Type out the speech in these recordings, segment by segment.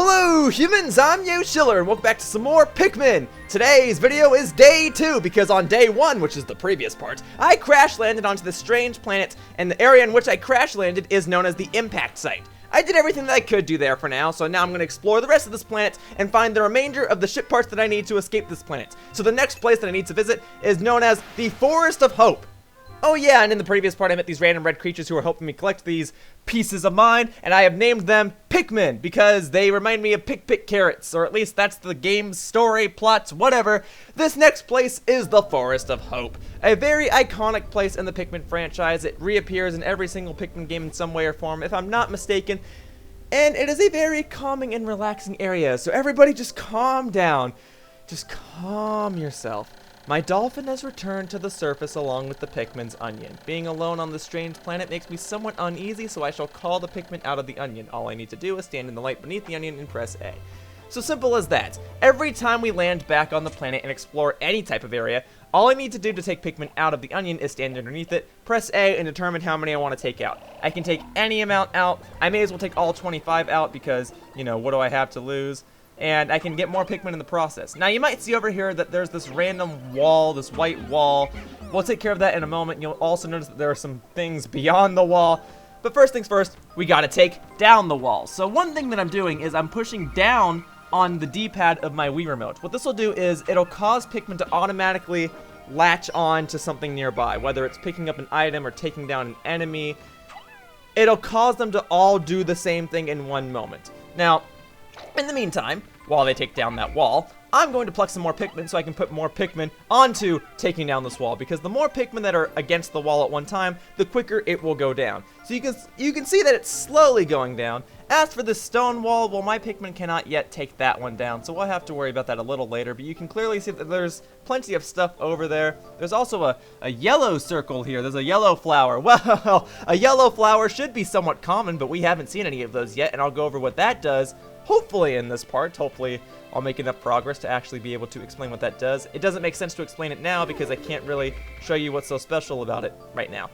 Hello humans, I'm Yoshiller and welcome back to some more Pikmin. Today's video is day 2 because on day 1, which is the previous part, I crash landed onto this strange planet and the area in which I crash landed is known as the impact site. I did everything that I could do there for now, so now I'm going to explore the rest of this planet and find the remainder of the ship parts that I need to escape this planet. So the next place that I need to visit is known as the Forest of Hope. Oh yeah, and in the previous part I met these random red creatures who are helping me collect these pieces of mine, and I have named them Pikmin because they remind me of Pick carrots, or at least that's the game's story, plots, whatever. This next place is the Forest of Hope, a very iconic place in the Pikmin franchise. It reappears in every single Pikmin game in some way or form, if I'm not mistaken, and it is a very calming and relaxing area, so everybody just calm down. Just calm yourself. My dolphin has returned to the surface along with the Pikmin's onion. Being alone on this strange planet makes me somewhat uneasy, so I shall call the Pikmin out of the onion. All I need to do is stand in the light beneath the onion and press A. So simple as that. Every time we land back on the planet and explore any type of area, all I need to do to take Pikmin out of the onion is stand underneath it, press A, and determine how many I want to take out. I can take any amount out. I may as well take all 25 out because, you know, what do I have to lose? And I can get more Pikmin in the process. Now you might see over here that there's this random wall, this white wall. We'll take care of that in a moment. You'll also notice that there are some things beyond the wall. But first things first, we gotta take down the wall. So one thing that I'm doing is I'm pushing down on the D-pad of my Wii Remote. What this will do is it'll cause Pikmin to automatically latch on to something nearby, whether it's picking up an item or taking down an enemy. It'll cause them to all do the same thing in one moment. Now, in the meantime, while they take down that wall, I'm going to pluck some more Pikmin so I can put more Pikmin onto taking down this wall, because the more Pikmin that are against the wall at one time, the quicker it will go down. So you can see that it's slowly going down. As for this stone wall, well, my Pikmin cannot yet take that one down, so we'll have to worry about that a little later, but you can clearly see that there's plenty of stuff over there. There's also a yellow circle here. There's a yellow flower. Well, a yellow flower should be somewhat common, but we haven't seen any of those yet, and I'll go over what that does. Hopefully in this part, hopefully I'll make enough progress to actually be able to explain what that does. It doesn't make sense to explain it now because I can't really show you what's so special about it right now.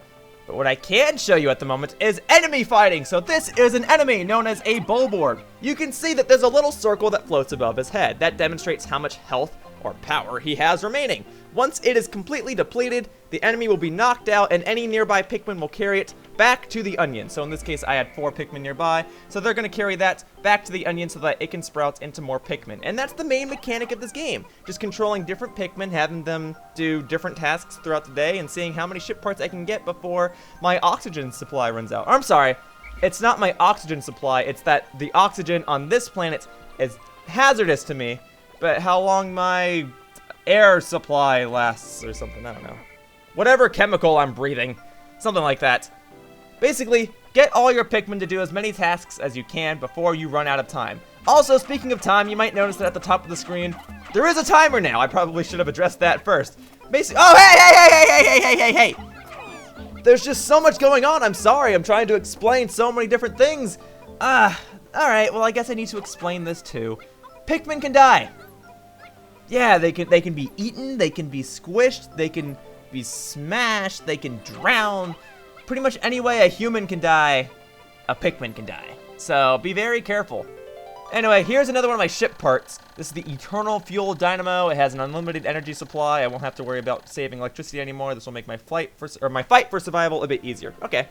But what I can show you at the moment is enemy fighting. So this is an enemy known as a Bulborb. You can see that there's a little circle that floats above his head. That demonstrates how much health or power he has remaining. Once it is completely depleted, the enemy will be knocked out and any nearby Pikmin will carry it back to the onion. So in this case, I had 4 Pikmin nearby, so they're going to carry that back to the onion so that it can sprout into more Pikmin. And that's the main mechanic of this game, just controlling different Pikmin, having them do different tasks throughout the day, and seeing how many ship parts I can get before my oxygen supply runs out. Or, I'm sorry, it's not my oxygen supply, it's that the oxygen on this planet is hazardous to me, but how long my air supply lasts or something, I don't know. Whatever chemical I'm breathing, something like that. Basically, get all your Pikmin to do as many tasks as you can before you run out of time. Also, speaking of time, you might notice that at the top of the screen, there is a timer now. I probably should have addressed that first. Basically, oh, hey! There's just so much going on, I'm sorry. I'm trying to explain so many different things. Alright, well, I guess I need to explain this too. Pikmin can die. Yeah, they can be eaten, they can be squished, they can be smashed, they can drown. Pretty much any way a human can die, a Pikmin can die. So be very careful. Anyway, here's another one of my ship parts. This is the Eternal Fuel Dynamo. It has an unlimited energy supply. I won't have to worry about saving electricity anymore. This will make my fight for survival a bit easier. Okay.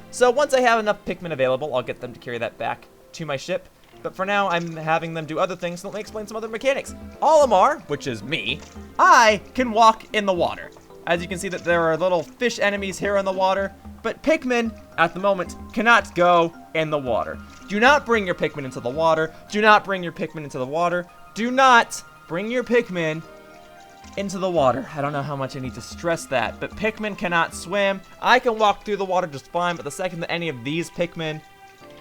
So once I have enough Pikmin available, I'll get them to carry that back to my ship. But for now, I'm having them do other things, so let me explain some other mechanics. Olimar, which is me, I can walk in the water. As you can see that there are little fish enemies here in the water, but Pikmin, at the moment, cannot go in the water. Do not bring your Pikmin into the water. Do not bring your Pikmin into the water. Do not bring your Pikmin into the water. I don't know how much I need to stress that, but Pikmin cannot swim. I can walk through the water just fine, but the second that any of these Pikmin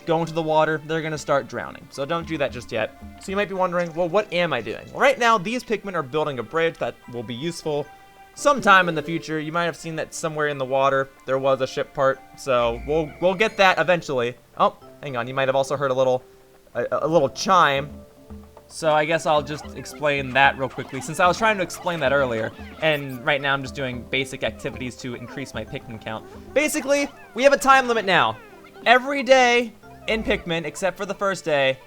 go into the water, they're going to start drowning. So don't do that just yet. So you might be wondering, well, what am I doing? Well, right now, these Pikmin are building a bridge that will be useful sometime in the future. You might have seen that somewhere in the water there was a ship part, so we'll get that eventually. Oh, hang on, you might have also heard a little chime. So I guess I'll just explain that real quickly, since I was trying to explain that earlier, and right now I'm just doing basic activities to increase my Pikmin count. Basically, we have a time limit now. Every day in Pikmin, except for the first day,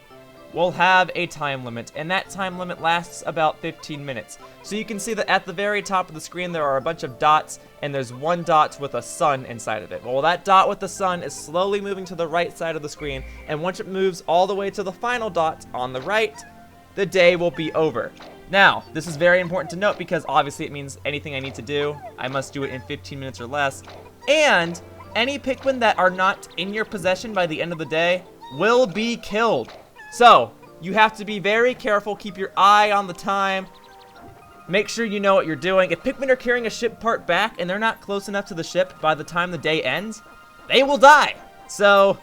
will have a time limit, and that time limit lasts about 15 minutes. So you can see that at the very top of the screen there are a bunch of dots, and there's one dot with a sun inside of it. Well, that dot with the sun is slowly moving to the right side of the screen, and once it moves all the way to the final dot on the right, the day will be over. Now, this is very important to note because obviously it means anything I need to do, I must do it in 15 minutes or less, and any Pikmin that are not in your possession by the end of the day will be killed. So, you have to be very careful, keep your eye on the time, make sure you know what you're doing. If Pikmin are carrying a ship part back and they're not close enough to the ship by the time the day ends, they will die. So,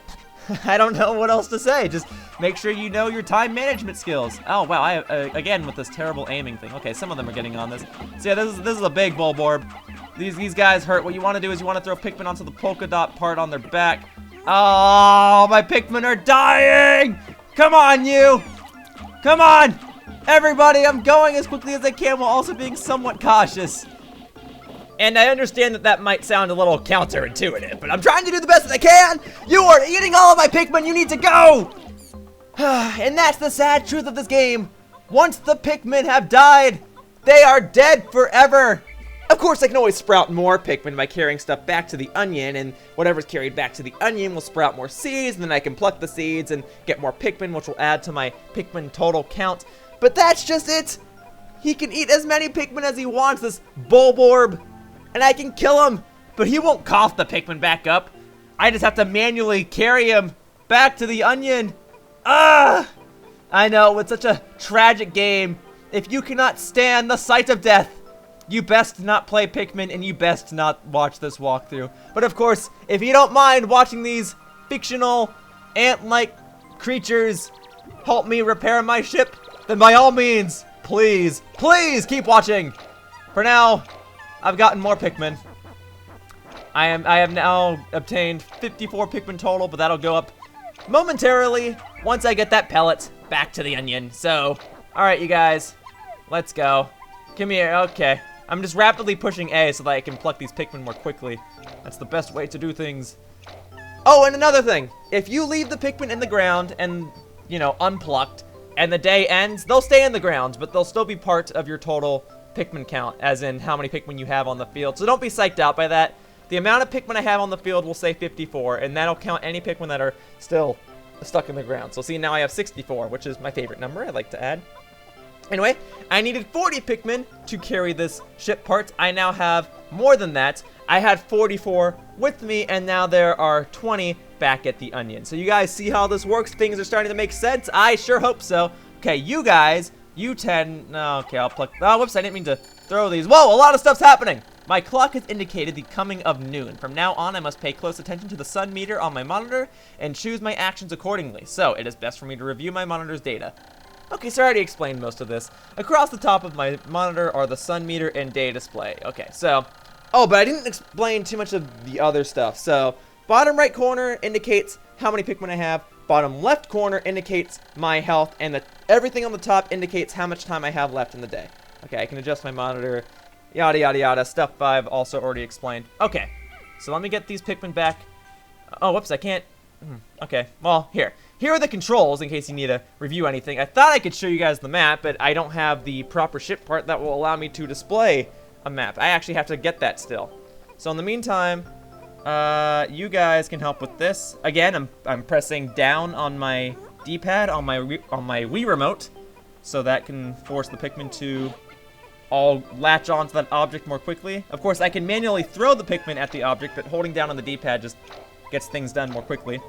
I don't know what else to say, just make sure you know your time management skills. Oh wow, again with this terrible aiming thing. Okay, some of them are getting on this. So yeah, this is a big Bulborb. These guys hurt. What you want to do is you want to throw Pikmin onto the polka dot part on their back. Oh, my Pikmin are dying! Come on, you! Come on! Everybody, I'm going as quickly as I can while also being somewhat cautious. And I understand that that might sound a little counterintuitive, but I'm trying to do the best that I can! You are eating all of my Pikmin, you need to go! And that's the sad truth of this game. Once the Pikmin have died, they are dead forever! Of course, I can always sprout more Pikmin by carrying stuff back to the onion, and whatever's carried back to the onion will sprout more seeds, and then I can pluck the seeds and get more Pikmin, which will add to my Pikmin total count. But that's just it! He can eat as many Pikmin as he wants, this Bulborb, and I can kill him, but he won't cough the Pikmin back up. I just have to manually carry him back to the onion. Ah! I know, it's such a tragic game. If you cannot stand the sight of death, you best not play Pikmin, and you best not watch this walkthrough. But of course, if you don't mind watching these fictional, ant-like creatures help me repair my ship, then by all means, please, please keep watching. For now, I've gotten more Pikmin. I have now obtained 54 Pikmin total, but that'll go up momentarily once I get that pellet back to the onion. So, alright you guys, let's go. Come here, okay. I'm just rapidly pushing A so that I can pluck these Pikmin more quickly. That's the best way to do things. Oh, and another thing. If you leave the Pikmin in the ground and, you know, unplucked, and the day ends, they'll stay in the ground, but they'll still be part of your total Pikmin count, as in how many Pikmin you have on the field. So don't be psyched out by that. The amount of Pikmin I have on the field will say 54, and that'll count any Pikmin that are still stuck in the ground. So see, now I have 64, which is my favorite number I like to add. Anyway, I needed 40 Pikmin to carry this ship part. I now have more than that. I had 44 with me, and now there are 20 back at the onion. So you guys see how this works? Things are starting to make sense? I sure hope so. Okay, you guys, you 10. No, okay, I'll pluck. Oh, whoops, I didn't mean to throw these. Whoa, a lot of stuff's happening. My clock has indicated the coming of noon. From now on, I must pay close attention to the sun meter on my monitor and choose my actions accordingly. So it is best for me to review my monitor's data. Okay, so I already explained most of this. Across the top of my monitor are the sun meter and day display. Okay, so, oh, but I didn't explain too much of the other stuff. So, bottom right corner indicates how many Pikmin I have. Bottom left corner indicates my health, and everything on the top indicates how much time I have left in the day. Okay, I can adjust my monitor, yada, yada, yada. Stuff I've also already explained. Okay, so let me get these Pikmin back. Oh, whoops, I can't. Okay, well, here. Here are the controls in case you need to review anything. I thought I could show you guys the map, but I don't have the proper ship part that will allow me to display a map. I actually have to get that still. So in the meantime, you guys can help with this. Again, I'm pressing down on my D-pad on my Wii remote, so that can force the Pikmin to all latch onto that object more quickly. Of course, I can manually throw the Pikmin at the object, but holding down on the D-pad just gets things done more quickly.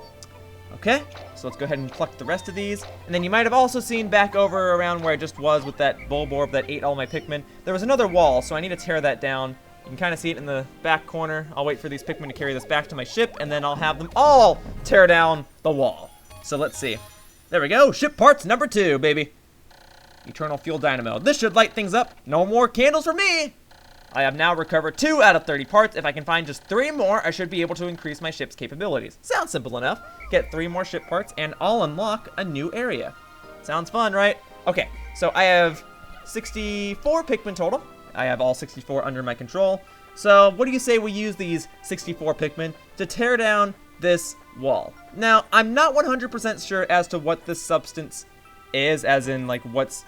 Okay, so let's go ahead and pluck the rest of these. And then you might have also seen back over around where I just was with that Bulborb that ate all my Pikmin, there was another wall, so I need to tear that down. You can kind of see it in the back corner. I'll wait for these Pikmin to carry this back to my ship, and then I'll have them all tear down the wall. So let's see. There we go, ship parts number 2, baby. Eternal Fuel Dynamo. This should light things up. No more candles for me. I have now recovered 2 out of 30 parts. If I can find just 3 more, I should be able to increase my ship's capabilities. Sounds simple enough. Get 3 more ship parts, and I'll unlock a new area. Sounds fun, right? Okay, so I have 64 Pikmin total. I have all 64 under my control. So what do you say we use these 64 Pikmin to tear down this wall? Now, I'm not 100% sure as to what this substance is, as in like what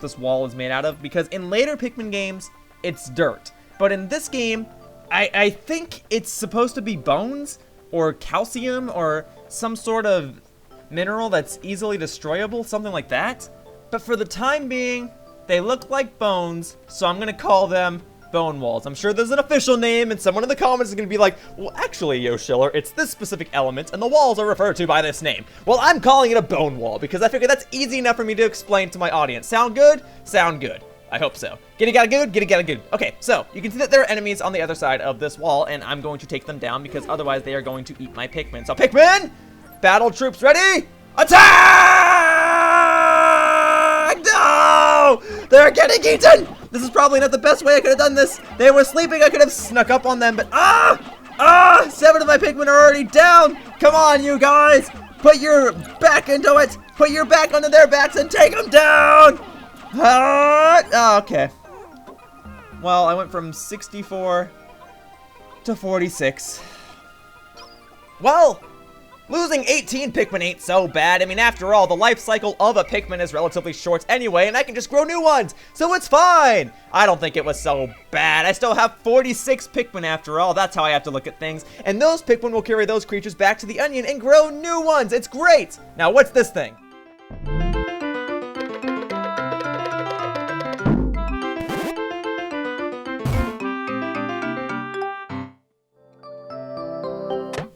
this wall is made out of, because in later Pikmin games, it's dirt. But in this game, I think it's supposed to be bones or calcium or some sort of mineral that's easily destroyable, something like that. But for the time being, they look like bones, so I'm gonna call them bone walls. I'm sure there's an official name, and someone in the comments is gonna be like, well, actually, Yoshiller, it's this specific element, and the walls are referred to by this name. Well, I'm calling it a bone wall, because I figure that's easy enough for me to explain to my audience. Sound good? Sound good. I hope so. Get it, got it good? Get it, got it good. Okay, so you can see that there are enemies on the other side of this wall, and I'm going to take them down, because otherwise they are going to eat my Pikmin. So Pikmin, battle troops ready? Attack! No! They're getting eaten! This is probably not the best way I could have done this. They were sleeping, I could have snuck up on them, but 7 of my Pikmin are already down! Come on, you guys! Put your back into it! Put your back onto their backs and take them down! Okay. Well, I went from 64 to 46. Well, losing 18 Pikmin ain't so bad. I mean, after all, the life cycle of a Pikmin is relatively short anyway, and I can just grow new ones, so it's fine. I don't think it was so bad. I still have 46 Pikmin after all. That's how I have to look at things. And those Pikmin will carry those creatures back to the onion and grow new ones. It's great. Now, what's this thing?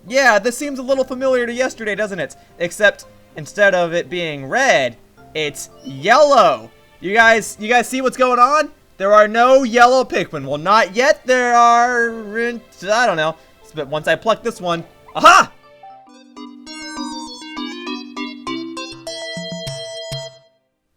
Yeah, this seems a little familiar to yesterday, doesn't it? Except instead of it being red, it's yellow. You guys see what's going on? There are no yellow Pikmin. Well, not yet. There are, I don't know. But once I pluck this one, aha!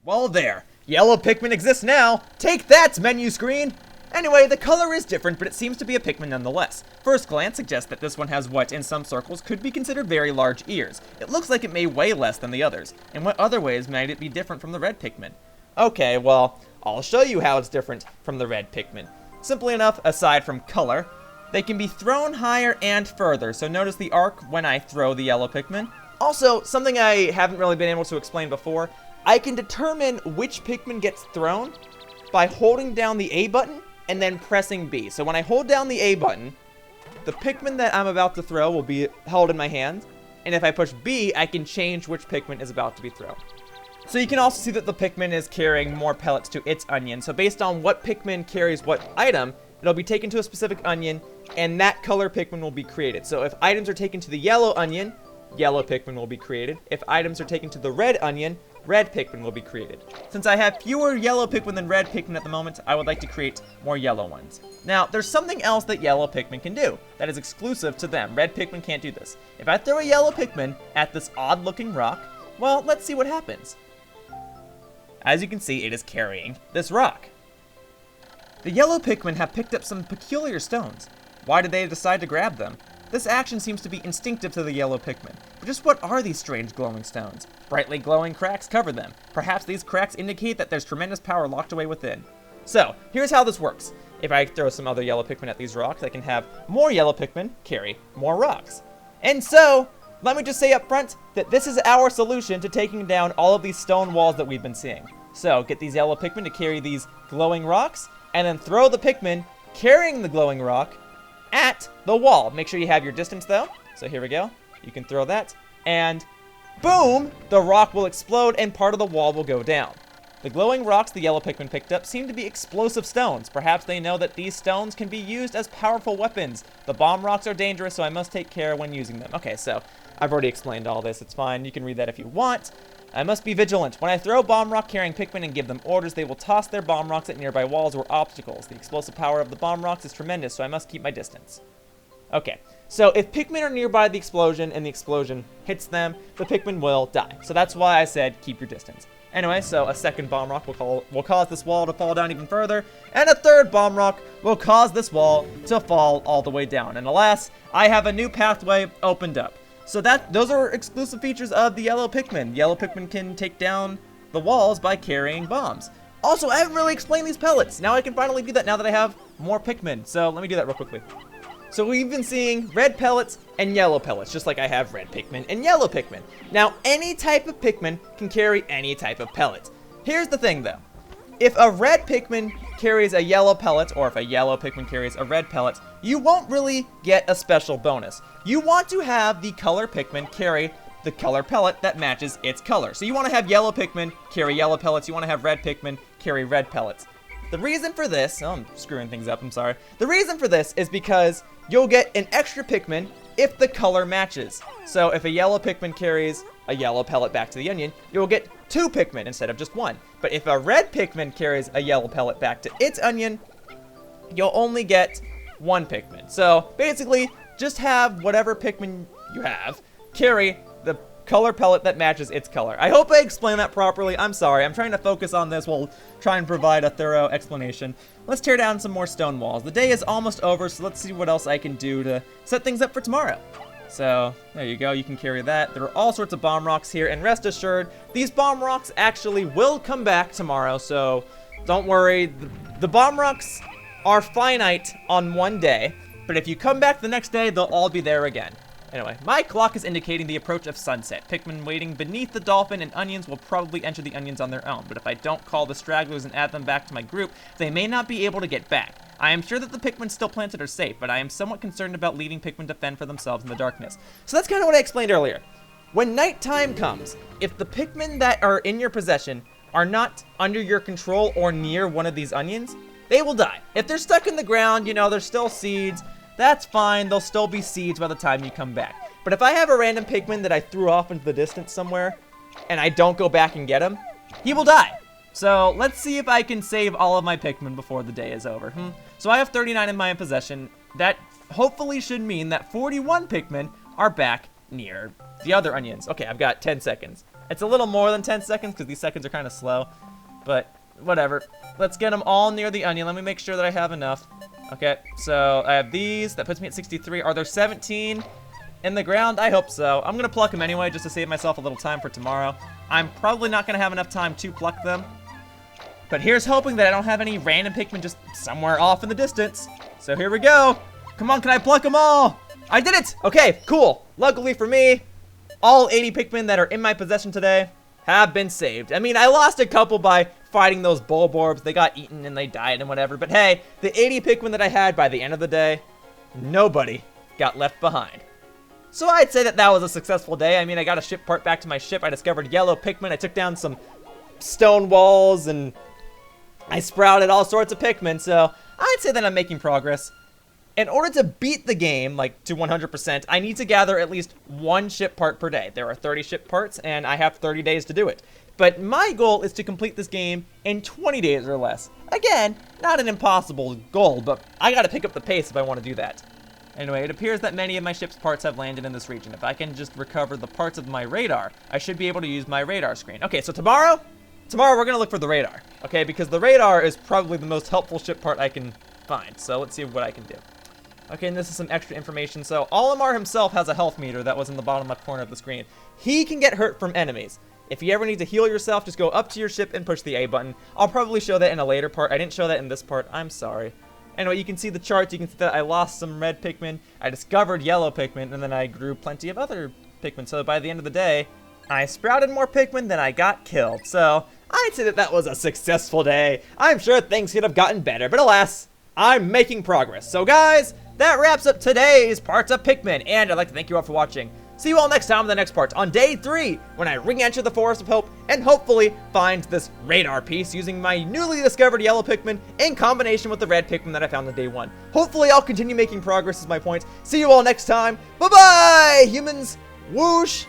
Well, there. Yellow Pikmin exists now. Take that, menu screen. Anyway, the color is different, but it seems to be a Pikmin nonetheless. First glance suggests that this one has what, in some circles, could be considered very large ears. It looks like it may weigh less than the others. In what other ways might it be different from the red Pikmin? Okay, well, I'll show you how it's different from the red Pikmin. Simply enough, aside from color, they can be thrown higher and further, so notice the arc when I throw the yellow Pikmin. Also, something I haven't really been able to explain before, I can determine which Pikmin gets thrown by holding down the A button and then pressing B. So when I hold down the A button, the Pikmin that I'm about to throw will be held in my hand, and if I push B, I can change which Pikmin is about to be thrown. So you can also see that the Pikmin is carrying more pellets to its onion. So based on what Pikmin carries what item, it'll be taken to a specific onion, and that color Pikmin will be created. So if items are taken to the yellow onion, yellow Pikmin will be created. If items are taken to the red onion, red Pikmin will be created. Since I have fewer yellow Pikmin than red Pikmin at the moment, I would like to create more yellow ones. Now, there's something else that yellow Pikmin can do that is exclusive to them. Red Pikmin can't do this. If I throw a yellow Pikmin at this odd-looking rock, well, let's see what happens. As you can see, it is carrying this rock. The yellow Pikmin have picked up some peculiar stones. Why did they decide to grab them? This action seems to be instinctive to the yellow Pikmin. But just what are these strange glowing stones? Brightly glowing cracks cover them. Perhaps these cracks indicate that there's tremendous power locked away within. So, here's how this works. If I throw some other yellow Pikmin at these rocks, I can have more yellow Pikmin carry more rocks. And so, let me just say up front that this is our solution to taking down all of these stone walls that we've been seeing. So, get these yellow Pikmin to carry these glowing rocks, and then throw the Pikmin carrying the glowing rock at the wall. Make sure you have your distance though. So here we go. You can throw that, and boom! The rock will explode and part of the wall will go down. The glowing rocks the yellow Pikmin picked up seem to be explosive stones. Perhaps they know that these stones can be used as powerful weapons. The bomb rocks are dangerous, so I must take care when using them. Okay, so I've already explained all this. It's fine. You can read that if you want. I must be vigilant. When I throw bomb rock carrying Pikmin and give them orders, they will toss their bomb rocks at nearby walls or obstacles. The explosive power of the bomb rocks is tremendous, so I must keep my distance. Okay, so if Pikmin are nearby the explosion and the explosion hits them, the Pikmin will die. So that's why I said keep your distance. Anyway, so a second bomb rock will cause this wall to fall down even further, and a third bomb rock will cause this wall to fall all the way down. And alas, I have a new pathway opened up. So those are exclusive features of the yellow Pikmin. Yellow Pikmin can take down the walls by carrying bombs. Also, I haven't really explained these pellets. Now I can finally do that now that I have more Pikmin. So let me do that real quickly. So we've been seeing red pellets and yellow pellets, just like I have red Pikmin and yellow Pikmin. Now, any type of Pikmin can carry any type of pellet. Here's the thing though. If a red Pikmin carries a yellow pellet, or if a yellow Pikmin carries a red pellet, you won't really get a special bonus. You want to have the color Pikmin carry the color pellet that matches its color. So you want to have yellow Pikmin carry yellow pellets, you want to have red Pikmin carry red pellets. The reason for this, oh, I'm screwing things up, I'm sorry. The reason for this is because you'll get an extra Pikmin if the color matches. So if a yellow Pikmin carries a yellow pellet back to the onion, you'll get 2 Pikmin instead of just 1. But if a red Pikmin carries a yellow pellet back to its onion, you'll only get 1 Pikmin. So basically, just have whatever Pikmin you have carry the color pellet that matches its color. I hope I explained that properly. I'm sorry. I'm trying to focus on this while trying to provide a thorough explanation. Let's tear down some more stone walls. The day is almost over, so let's see what else I can do to set things up for tomorrow. So, there you go, you can carry that. There are all sorts of bomb rocks here, and rest assured, these bomb rocks actually will come back tomorrow, so don't worry. The bomb rocks are finite on one day, but if you come back the next day, they'll all be there again. Anyway, my clock is indicating the approach of sunset. Pikmin waiting beneath the dolphin and onions will probably enter the onions on their own, but if I don't call the stragglers and add them back to my group, they may not be able to get back. I am sure that the Pikmin still planted are safe, but I am somewhat concerned about leaving Pikmin to fend for themselves in the darkness. So that's kind of what I explained earlier. When nighttime comes, if the Pikmin that are in your possession are not under your control or near one of these onions, they will die. If they're stuck in the ground, you know, they're still seeds, that's fine, they'll still be seeds by the time you come back. But if I have a random Pikmin that I threw off into the distance somewhere, and I don't go back and get him, he will die. So let's see if I can save all of my Pikmin before the day is over. So I have 39 in my possession. That hopefully should mean that 41 Pikmin are back near the other onions. Okay, I've got 10 seconds. It's a little more than 10 seconds because these seconds are kind of slow, but whatever. Let's get them all near the onion. Let me make sure that I have enough. Okay, so I have these. That puts me at 63. Are there 17 in the ground? I hope so. I'm going to pluck them anyway just to save myself a little time for tomorrow. I'm probably not going to have enough time to pluck them. But here's hoping that I don't have any random Pikmin just somewhere off in the distance. So here we go. Come on, can I pluck them all? I did it! Okay, cool. Luckily for me, all 80 Pikmin that are in my possession today have been saved. I mean, I lost a couple by fighting those Bulborbs. They got eaten and they died and whatever. But hey, the 80 Pikmin that I had by the end of the day, nobody got left behind. So I'd say that that was a successful day. I mean, I got a ship part back to my ship. I discovered yellow Pikmin. I took down some stone walls and I sprouted all sorts of Pikmin, so I'd say that I'm making progress. In order to beat the game, like to 100%, I need to gather at least 1 ship part per day. There are 30 ship parts, and I have 30 days to do it. But my goal is to complete this game in 20 days or less. Again, not an impossible goal, but I gotta pick up the pace if I want to do that. Anyway, it appears that many of my ship's parts have landed in this region. If I can just recover the parts of my radar, I should be able to use my radar screen. Okay, so tomorrow we're going to look for the radar, okay? Because the radar is probably the most helpful ship part I can find. So let's see what I can do. Okay, and this is some extra information. So Olimar himself has a health meter that was in the bottom left corner of the screen. He can get hurt from enemies. If you ever need to heal yourself, just go up to your ship and push the A button. I'll probably show that in a later part. I didn't show that in this part. I'm sorry. Anyway, you can see the charts. You can see that I lost some red Pikmin. I discovered yellow Pikmin, and then I grew plenty of other Pikmin. So by the end of the day, I sprouted more Pikmin than I got killed. So I'd say that that was a successful day. I'm sure things could have gotten better, but alas, I'm making progress. So guys, that wraps up today's parts of Pikmin, and I'd like to thank you all for watching. See you all next time in the next part, on day 3, when I re-enter the Forest of Hope and hopefully find this radar piece using my newly discovered yellow Pikmin in combination with the red Pikmin that I found on day 1. Hopefully I'll continue making progress is my point. See you all next time. Bye-bye, humans. Whoosh.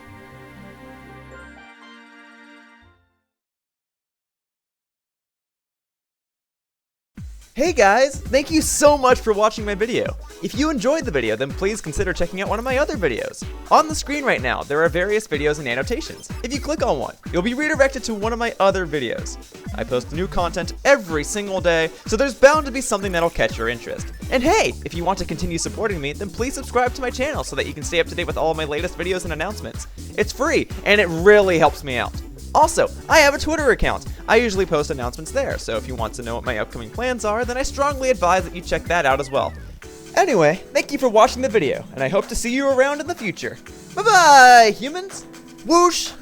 Hey guys, thank you so much for watching my video. If you enjoyed the video, then please consider checking out one of my other videos. On the screen right now, there are various videos and annotations. If you click on one, you'll be redirected to one of my other videos. I post new content every single day, so there's bound to be something that'll catch your interest. And hey, if you want to continue supporting me, then please subscribe to my channel so that you can stay up to date with all of my latest videos and announcements. It's free, and it really helps me out. Also, I have a Twitter account. I usually post announcements there, so if you want to know what my upcoming plans are, then I strongly advise that you check that out as well. Anyway, thank you for watching the video, and I hope to see you around in the future. Bye-bye, humans! Whoosh!